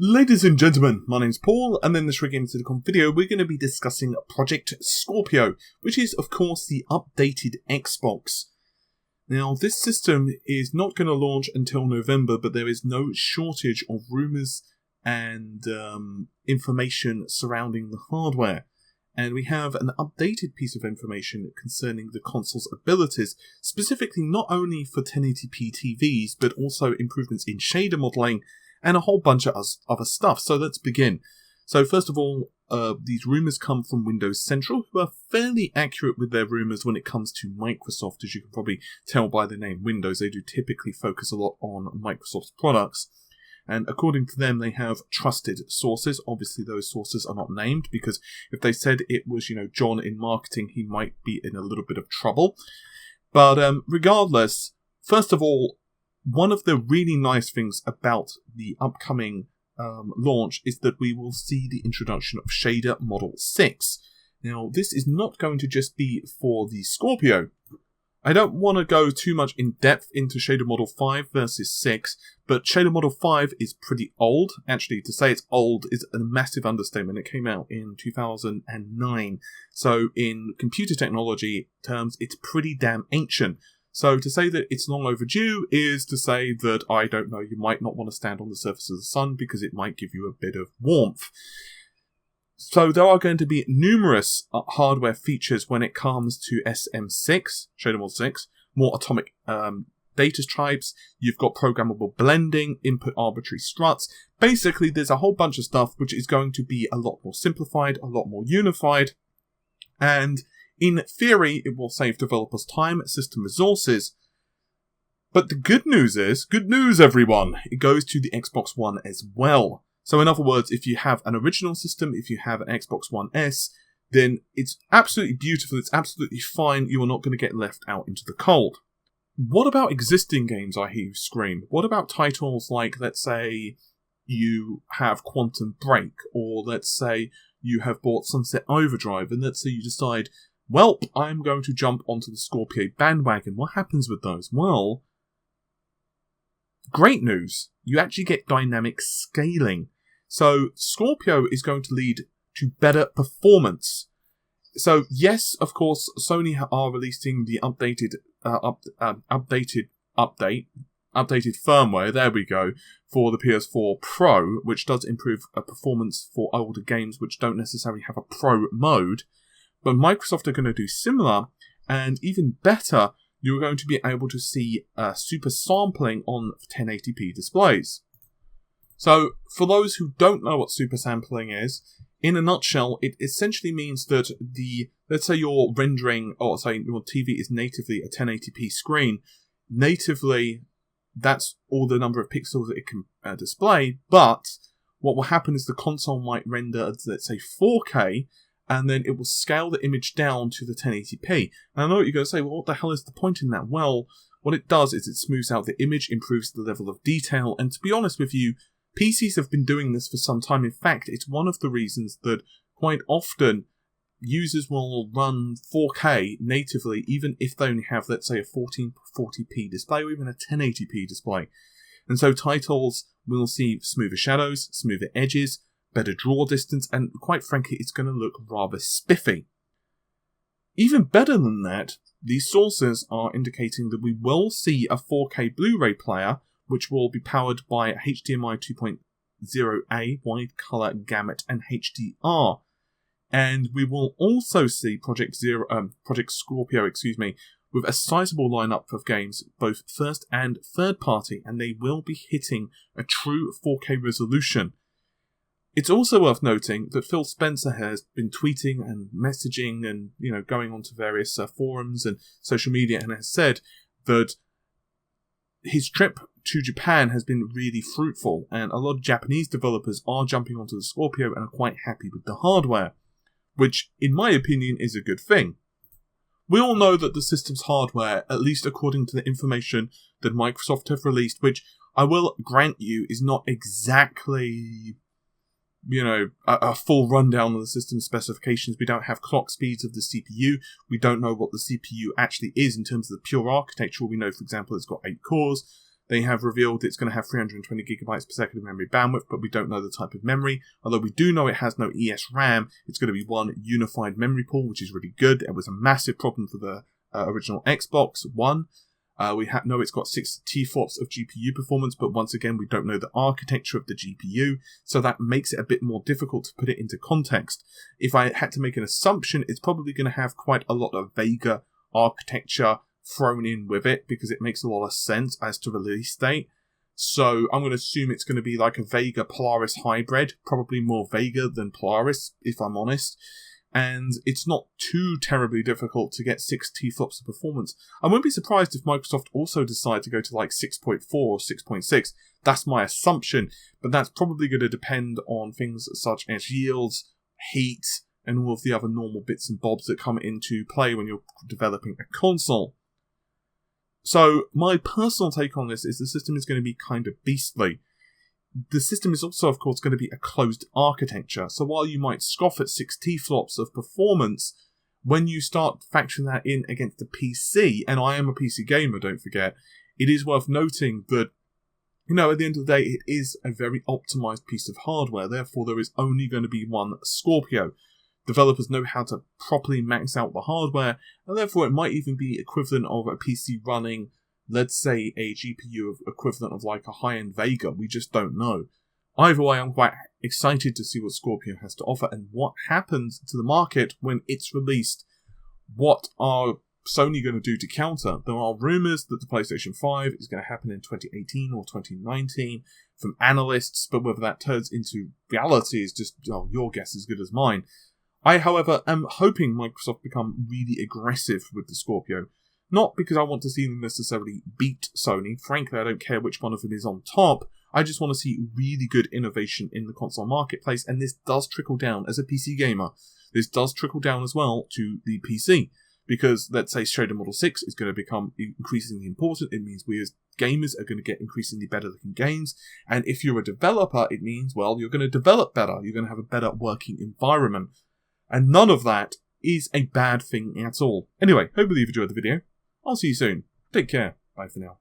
Ladies and gentlemen, my name's Paul, and in this ReggameCityCon video we're going to be discussing Project Scorpio, which is of course the updated Xbox. Now this system is not going to launch until November, but there is no shortage of rumours and information surrounding the hardware. And we have an updated piece of information concerning the console's abilities, specifically not only for 1080p TVs, but also improvements in shader modelling, and a whole bunch of other stuff. So let's begin. So first of all, these rumours come from Windows Central, who are fairly accurate with their rumours when it comes to Microsoft. As you can probably tell by the name Windows, they do typically focus a lot on Microsoft's products. And according to them, they have trusted sources. Obviously, those sources are not named, because if they said it was, John in marketing, he might be in a little bit of trouble. But regardless, first of all, one of the really nice things about the upcoming launch is that we will see the introduction of Shader Model 6. Now, this is not going to just be for the Scorpio. I don't want to go too much in depth into Shader Model 5 versus 6, but Shader Model 5 is pretty old. Actually, to say it's old is a massive understatement. It came out in 2009. So in computer technology terms, it's pretty damn ancient. So to say that it's long overdue is to say that, I don't know, you might not want to stand on the surface of the sun because it might give you a bit of warmth. So there are going to be numerous hardware features when it comes to SM6, Shader Model 6, more atomic data types, you've got programmable blending, input arbitrary struts. Basically, there's a whole bunch of stuff which is going to be a lot more simplified, a lot more unified, and in theory, it will save developers time, system resources. But the good news is, good news everyone, it goes to the Xbox One as well. So in other words, if you have an original system, if you have an Xbox One S, then it's absolutely beautiful, it's absolutely fine, you are not going to get left out into the cold. What about existing games, I hear you scream? What about titles like, let's say, you have Quantum Break, or let's say you have bought Sunset Overdrive, and let's say you decide, well, I'm going to jump onto the Scorpio bandwagon. What happens with those? Well, great news. You actually get dynamic scaling. So Scorpio is going to lead to better performance. So yes, of course, Sony are releasing the updated firmware, there we go, for the PS4 Pro, which does improve performance for older games which don't necessarily have a Pro mode. But Microsoft are going to do similar, and even better, you're going to be able to see super sampling on 1080p displays. So, for those who don't know what super sampling is, in a nutshell, it essentially means that let's say you're rendering, or say your TV is natively a 1080p screen, natively, that's all the number of pixels that it can display, but what will happen is the console might render, let's say 4K, and then it will scale the image down to the 1080p. And I know what you're going to say, well, what the hell is the point in that? Well, what it does is it smooths out the image, improves the level of detail, and to be honest with you, PCs have been doing this for some time. In fact, it's one of the reasons that quite often users will run 4K natively, even if they only have, let's say, a 1440p display or even a 1080p display. And so titles will see smoother shadows, smoother edges, better draw distance, and quite frankly, it's going to look rather spiffy. Even better than that, these sources are indicating that we will see a 4K Blu-ray player, which will be powered by HDMI 2.0A, wide color gamut, and HDR. And we will also see Project Scorpio, with a sizable lineup of games, both first and third party, and they will be hitting a true 4K resolution. It's also worth noting that Phil Spencer has been tweeting and messaging and, going onto various forums and social media, and has said that his trip to Japan has been really fruitful, and a lot of Japanese developers are jumping onto the Scorpio and are quite happy with the hardware, which, in my opinion, is a good thing. We all know that the system's hardware, at least according to the information that Microsoft have released, which I will grant you is not exactly a full rundown of the system specifications. We don't have clock speeds of the CPU. We don't know what the CPU actually is in terms of the pure architecture. We know, for example, it's got 8 cores. They have revealed it's going to have 320 gigabytes per second of memory bandwidth, but we don't know the type of memory. Although we do know it has no ESRAM, it's going to be one unified memory pool, which is really good. It was a massive problem for the original Xbox One. We know it's got 6 teraflops of GPU performance, but once again, we don't know the architecture of the GPU, so that makes it a bit more difficult to put it into context. If I had to make an assumption, it's probably going to have quite a lot of Vega architecture thrown in with it, because it makes a lot of sense as to release date. So I'm going to assume it's going to be like a Vega Polaris hybrid, probably more Vega than Polaris, if I'm honest. And it's not too terribly difficult to get 6 teraflops of performance. I wouldn't be surprised if Microsoft also decide to go to like 6.4 or 6.6. That's my assumption, but that's probably going to depend on things such as yields, heat, and all of the other normal bits and bobs that come into play when you're developing a console. So my personal take on this is the system is going to be kind of beastly. The system is also, of course, going to be a closed architecture. So while you might scoff at 6 teraflops of performance, when you start factoring that in against the PC, and I am a PC gamer, don't forget, it is worth noting that, you know, at the end of the day, it is a very optimized piece of hardware. Therefore, there is only going to be one Scorpio. Developers know how to properly max out the hardware, and therefore it might even be equivalent of a PC running, let's say, a GPU equivalent of like a high-end Vega. We just don't know. Either way, I'm quite excited to see what Scorpio has to offer and what happens to the market when it's released. What are Sony going to do to counter? There are rumours that the PlayStation 5 is going to happen in 2018 or 2019 from analysts, but whether that turns into reality is just, oh, your guess as good as mine. I, however, am hoping Microsoft become really aggressive with the Scorpio. Not because I want to see them necessarily beat Sony. Frankly, I don't care which one of them is on top. I just want to see really good innovation in the console marketplace, and this does trickle down as a PC gamer. This does trickle down as well to the PC, because let's say Shader Model 6 is going to become increasingly important. It means we as gamers are going to get increasingly better looking games, and if you're a developer, it means, well, you're going to develop better. You're going to have a better working environment, and none of that is a bad thing at all. Anyway, hopefully you've enjoyed the video. I'll see you soon. Take care. Bye for now.